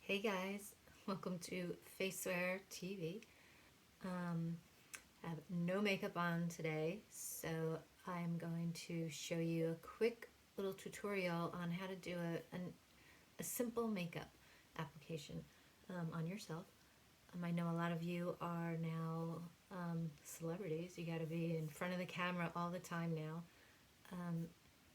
Hey guys, welcome to Facewear TV. I have no makeup on today, so I'm going to show you a quick little tutorial on how to do a simple makeup application on yourself. I know a lot of you are now celebrities. You got to be in front of the camera all the time now.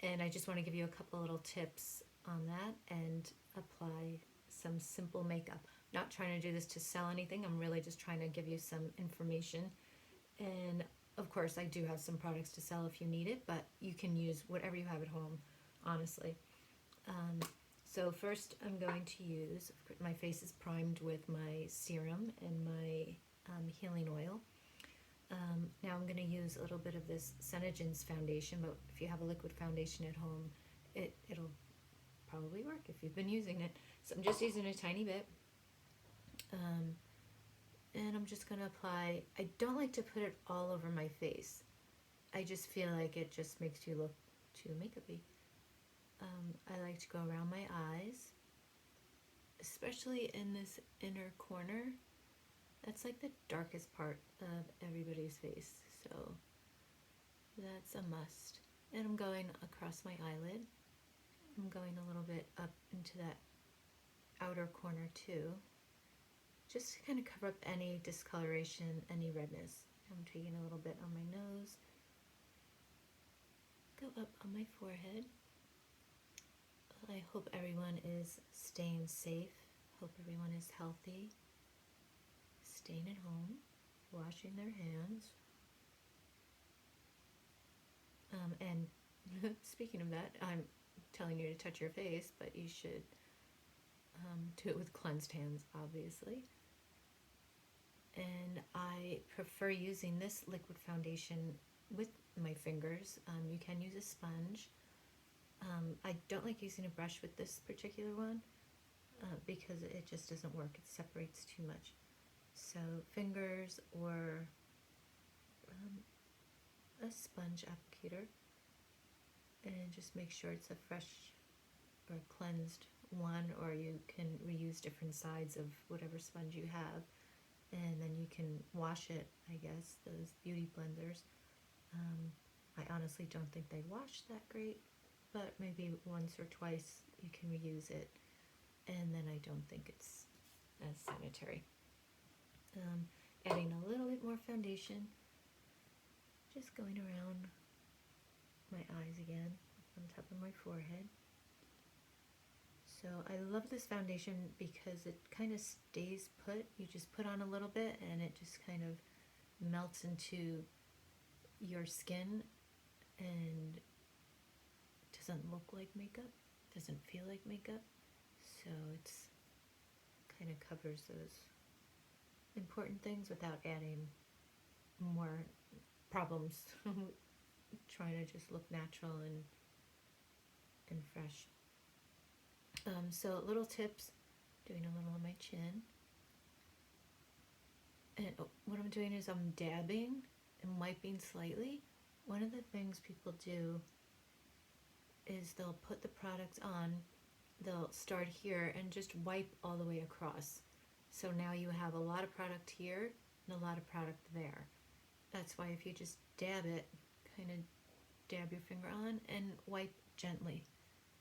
And I just want to give you a couple little tips on that and apply some simple makeup. Not trying to do this to sell anything. I'm really just trying to give you some information. And of course, I do have some products to sell if you need it, but you can use whatever you have at home, honestly. So first I'm going to use, my face is primed with my serum and my healing oil. Now I'm going to use a little bit of this Senegen's foundation, but if you have a liquid foundation at home, it'll probably work if you've been using it. So I'm just using a tiny bit. And I'm just going to apply, I don't like to put it all over my face. I just feel like it just makes you look too makeup-y. I like to go around my eyes, especially in this inner corner. That's like the darkest part of everybody's face, so that's a must. And I'm going across my eyelid. I'm going a little bit up into that outer corner too, just to kind of cover up any discoloration, any redness. I'm taking a little bit on my nose, go up on my forehead. I hope everyone is staying safe. Hope everyone is healthy, staying at home, washing their hands. And speaking of that, I'm telling you to touch your face, but you should do it with cleansed hands, obviously. And I prefer using this liquid foundation with my fingers. You can use a sponge. I don't like using a brush with this particular one because it just doesn't work. It separates too much. So fingers or a sponge applicator, and just make sure it's a fresh or cleansed one, or you can reuse different sides of whatever sponge you have, and then you can wash it, I guess, those beauty blenders. I honestly don't think they wash that great, but maybe once or twice you can reuse it, and then I don't think it's as sanitary. Adding a little bit more foundation, just going around my eyes again, on top of my forehead. So I love this foundation because it kind of stays put. You just put on a little bit and it just kind of melts into your skin and doesn't look like makeup, doesn't feel like makeup. So it's kind of covers those important things without adding more problems. Trying to just look natural and fresh. So little tips, doing a little on my chin. And what I'm doing is I'm dabbing and wiping slightly. One of the things people do is they'll put the products on, they'll start here and just wipe all the way across. So now you have a lot of product here and a lot of product there. That's why if you just dab it, kind of dab your finger on and wipe gently.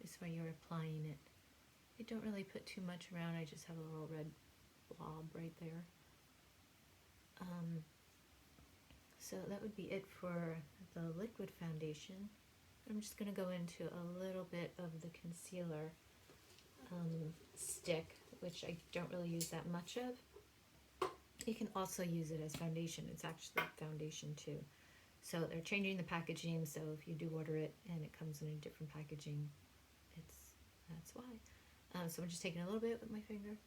This way you're applying it. I don't really put too much around, I just have a little red blob right there. So that would be it for the liquid foundation. I'm just going to go into a little bit of the concealer stick, which I don't really use that much of. You can also use it as foundation. It's actually foundation too. So they're changing the packaging, so if you do order it and it comes in a different packaging, that's why. So I'm just taking a little bit with my finger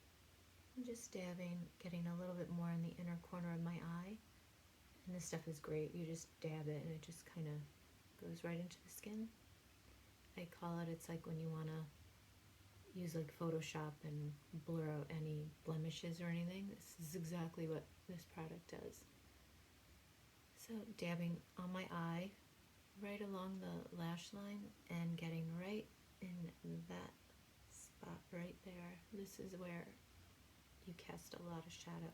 and just dabbing, getting a little bit more in the inner corner of my eye. And this stuff is great. You just dab it and it just kind of goes right into the skin. I call it, it's like when you want to use like Photoshop and blur out any blemishes or anything. This is exactly what this product does. So dabbing on my eye, right along the lash line, and getting right in that spot right there. This is where you cast a lot of shadow.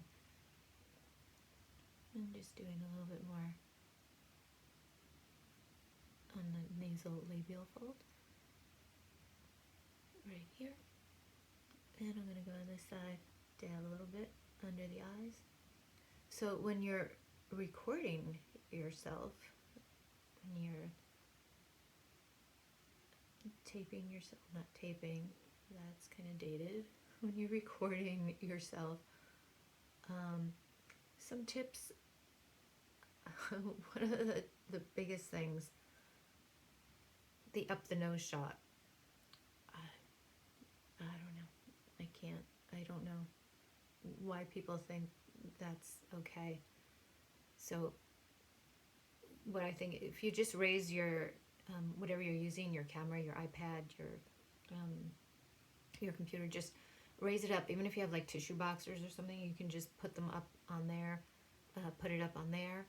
And just doing a little bit more on the nasal labial fold right here. And I'm going to go on this side, dab a little bit under the eyes. So when you're recording yourself, when you're taping yourself, not taping, that's kind of dated. When you're recording yourself, some tips, one of the biggest things, the up the nose shot. I don't know. I don't know why people think that's okay. So what I think, if you just raise your, whatever you're using, your camera, your iPad, your computer, just raise it up. Even if you have like tissue boxers or something, you can just put them up on there, put it up on there,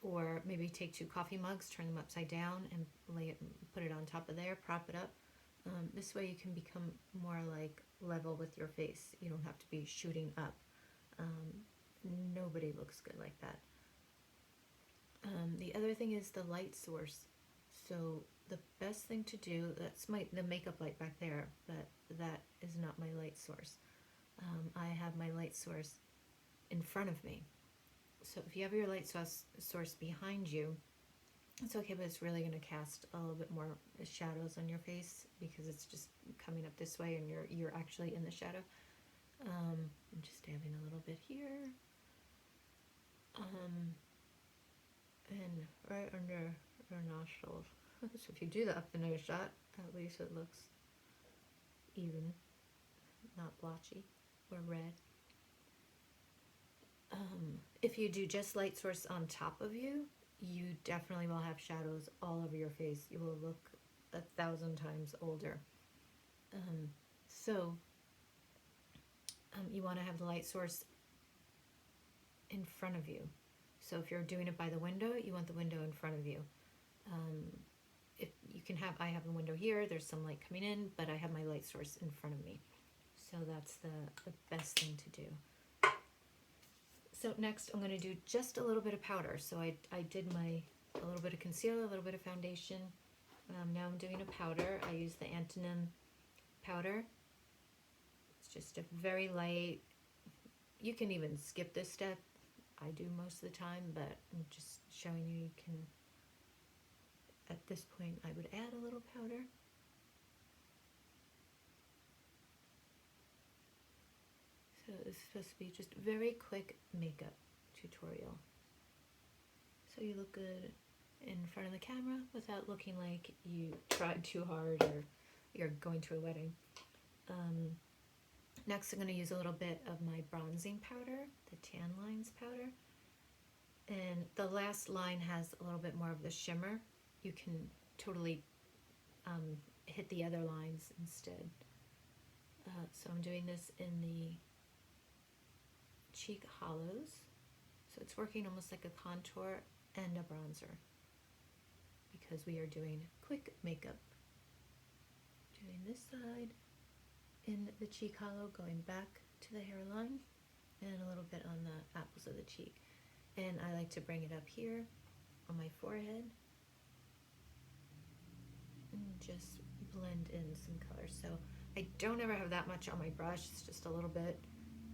or maybe take 2 coffee mugs, turn them upside down and lay it, put it on top of there, prop it up. This way you can become more like level with your face. You don't have to be shooting up. Nobody looks good like that. The other thing is the light source. So the best thing to do, that's the makeup light back there, but that is not my light source. I have my light source in front of me. So if you have your light source behind you, it's okay, but it's really going to cast a little bit more shadows on your face because it's just coming up this way and you're actually in the shadow. I'm just dabbing a little bit here. And right under your nostrils. So if you do the up the nose shot, at least it looks even, not blotchy or red. If you do just light source on top of you, you definitely will have shadows all over your face. You will look 1,000 times older. You want to have the light source in front of you. So if you're doing it by the window, you want the window in front of you. If you can have, I have a window here, there's some light coming in, but I have my light source in front of me. So that's the best thing to do. So next I'm going to do just a little bit of powder. So I did a little bit of concealer, a little bit of foundation. Now I'm doing a powder. I use the Antonym powder. It's just a very light, you can even skip this step. I do most of the time, but I'm just showing you can, at this point, I would add a little powder. So it's supposed to be just very quick makeup tutorial. So you look good in front of the camera without looking like you tried too hard or you're going to a wedding. Next I'm going to use a little bit of my bronzing powder, the Tan Lines powder. And the last line has a little bit more of the shimmer. You can totally hit the other lines instead. So I'm doing this in the cheek hollows. So it's working almost like a contour and a bronzer because we are doing quick makeup. Doing this side in the cheek hollow, going back to the hairline, and a little bit on the apples of the cheek. And I like to bring it up here on my forehead and just blend in some color. So I don't ever have that much on my brush, it's just a little bit,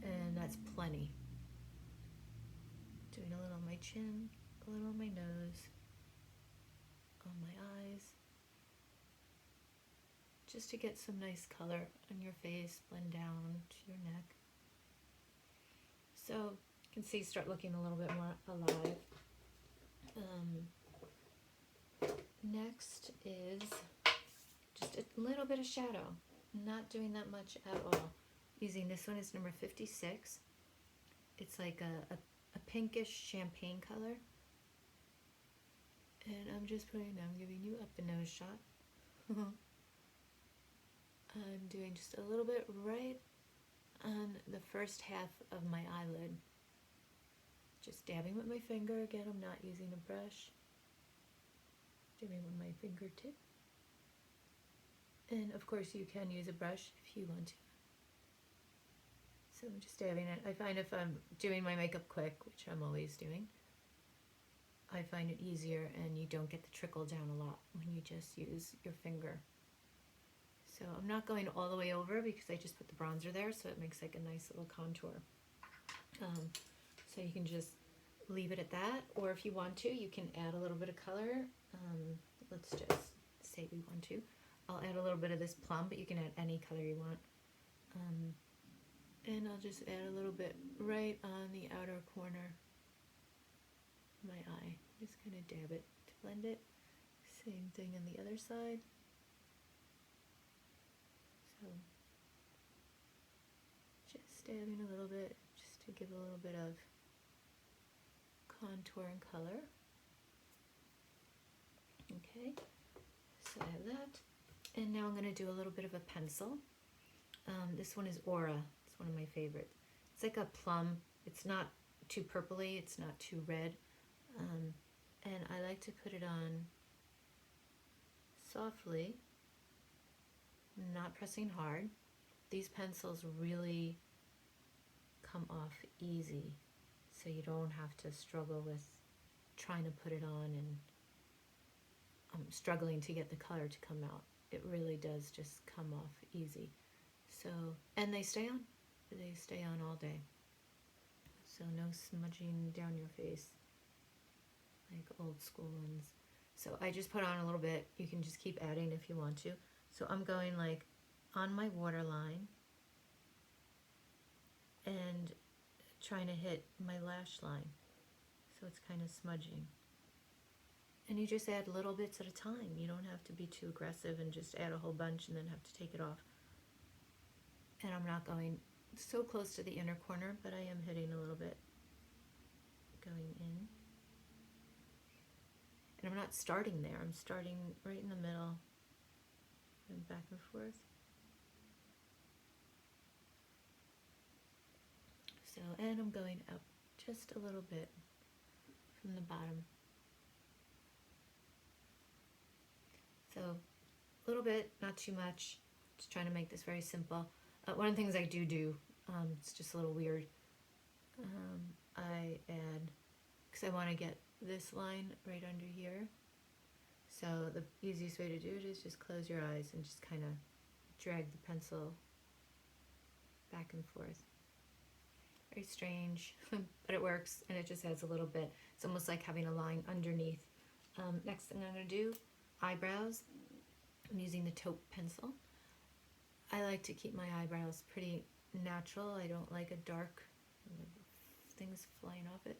and that's plenty. Doing a little on my chin, a little on my nose, on my eyes, just to get some nice color on your face, blend down to your neck. So you can see start looking a little bit more alive. Next is just a little bit of shadow, not doing that much at all. Using this one, is number 56. It's like a pinkish champagne color. And I'm giving you up the nose shot. I'm doing just a little bit right on the first half of my eyelid. Just dabbing with my finger. Again, I'm not using a brush. Dabbing with my fingertip. And of course you can use a brush if you want to. So I'm just dabbing it. I find if I'm doing my makeup quick, which I'm always doing, I find it easier and you don't get the trickle down a lot when you just use your finger. So I'm not going all the way over because I just put the bronzer there, so it makes like a nice little contour. So you can just leave it at that, or if you want to, you can add a little bit of color. Let's just say we want to. I'll add a little bit of this plum, but you can add any color you want. And I'll just add a little bit right on the outer corner of my eye. Just kind of dab it to blend it. Same thing on the other side. So just dabbing a little bit just to give a little bit of contour and color. Okay, so I have that. And now I'm going to do a little bit of a pencil. This one is Aura. It's one of my favorites. It's like a plum. It's not too purpley. It's not too red. And I like to put it on softly, not pressing hard. These pencils really come off easy, so you don't have to struggle with trying to put it on and struggling to get the color to come out. It really does just come off easy. So, and they stay on. They stay on all day. So no smudging down your face like old school ones. So I just put on a little bit. You can just keep adding if you want to. So I'm going like on my waterline and trying to hit my lash line. So it's kind of smudging. And you just add little bits at a time. You don't have to be too aggressive and just add a whole bunch and then have to take it off. And I'm not going so close to the inner corner, but I am hitting a little bit going in. And I'm not starting there. I'm starting right in the middle and back and forth. So, and I'm going up just a little bit from the bottom. So a little bit, not too much. Just trying to make this very simple. One of the things I do, it's just a little weird, I add, because I want to get this line right under here. So the easiest way to do it is just close your eyes and just kind of drag the pencil back and forth. Very strange, but it works, and it just adds a little bit. It's almost like having a line underneath. Next thing I'm going to do, eyebrows. I'm using the taupe pencil. I like to keep my eyebrows pretty natural. I don't like a dark things flying off it.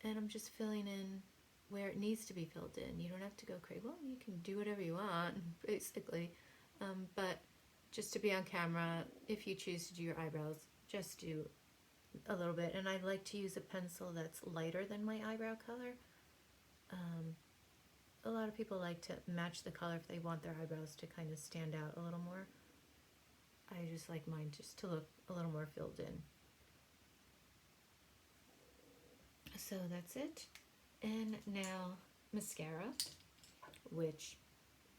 And I'm just filling in where it needs to be filled in. You don't have to go crazy. Well, you can do whatever you want, basically. But just to be on camera, if you choose to do your eyebrows, just do a little bit. And I like to use a pencil that's lighter than my eyebrow color. A lot of people like to match the color if they want their eyebrows to kind of stand out a little more. I just like mine just to look a little more filled in. So that's it. And now mascara, which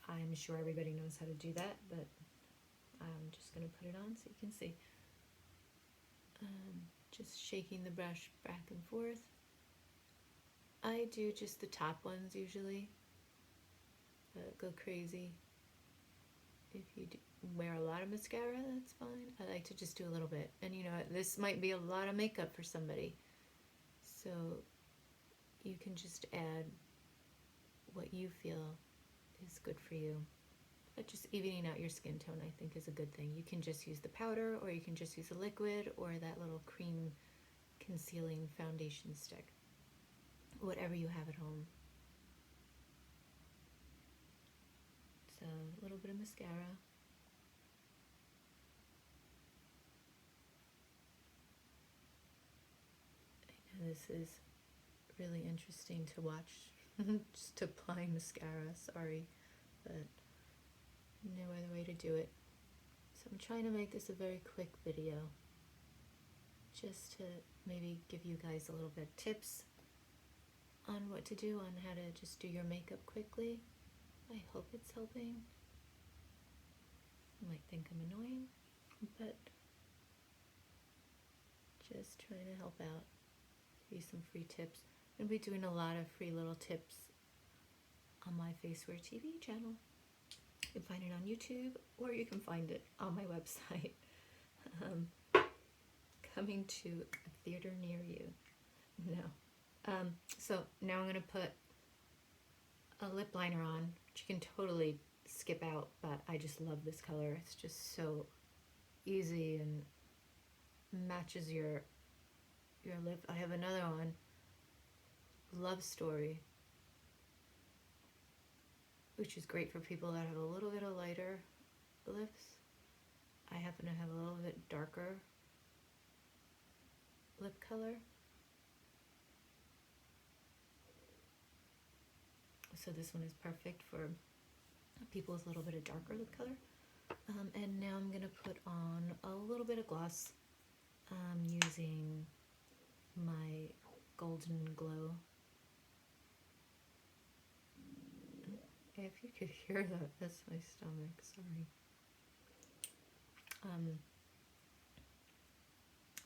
I'm sure everybody knows how to do that, but I'm just going to put it on so you can see. Just shaking the brush back and forth. I do just the top ones usually. Go crazy. If you wear a lot of mascara, that's fine. I like to just do a little bit. And you know, this might be a lot of makeup for somebody. So you can just add what you feel is good for you. But just evening out your skin tone, I think, is a good thing. You can just use the powder, or you can just use a liquid, or that little cream concealing foundation stick. Whatever you have at home. So a little bit of mascara. I know this is really interesting to watch. Just applying mascara, sorry, but no other way to do it. So I'm trying to make this a very quick video, just to maybe give you guys a little bit of tips on what to do, on how to just do your makeup quickly. I hope it's helping. You might think I'm annoying, but just trying to help out, give you some free tips. I'm going to be doing a lot of free little tips on my Facewear TV channel. You can find it on YouTube, or you can find it on my website. Coming to a theater near you. No. So now I'm going to put a lip liner on, which you can totally skip out, but I just love this color. It's just so easy and matches your lip. I have another one, Love Story, which is great for people that have a little bit of lighter lips. I happen to have a little bit darker lip color. So this one is perfect for people with a little bit of darker lip color. And now I'm going to put on a little bit of gloss using my Golden Glow. If you could hear that, that's my stomach, sorry.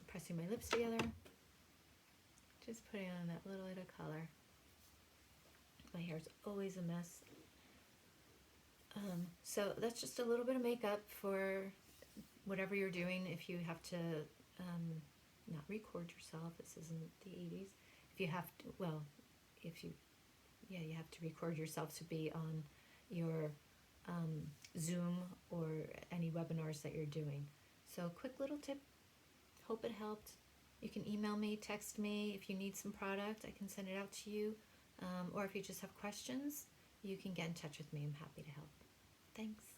Pressing my lips together, just putting on that little bit of color. My hair's always a mess. So that's just a little bit of makeup for whatever you're doing. If you have to not record yourself, this isn't the 80s. If you have to, well, you have to record yourself to be on your Zoom or any webinars that you're doing. So quick little tip, hope it helped. You can email me, text me if you need some product. I can send it out to you. Or if you just have questions, you can get in touch with me. I'm happy to help. Thanks.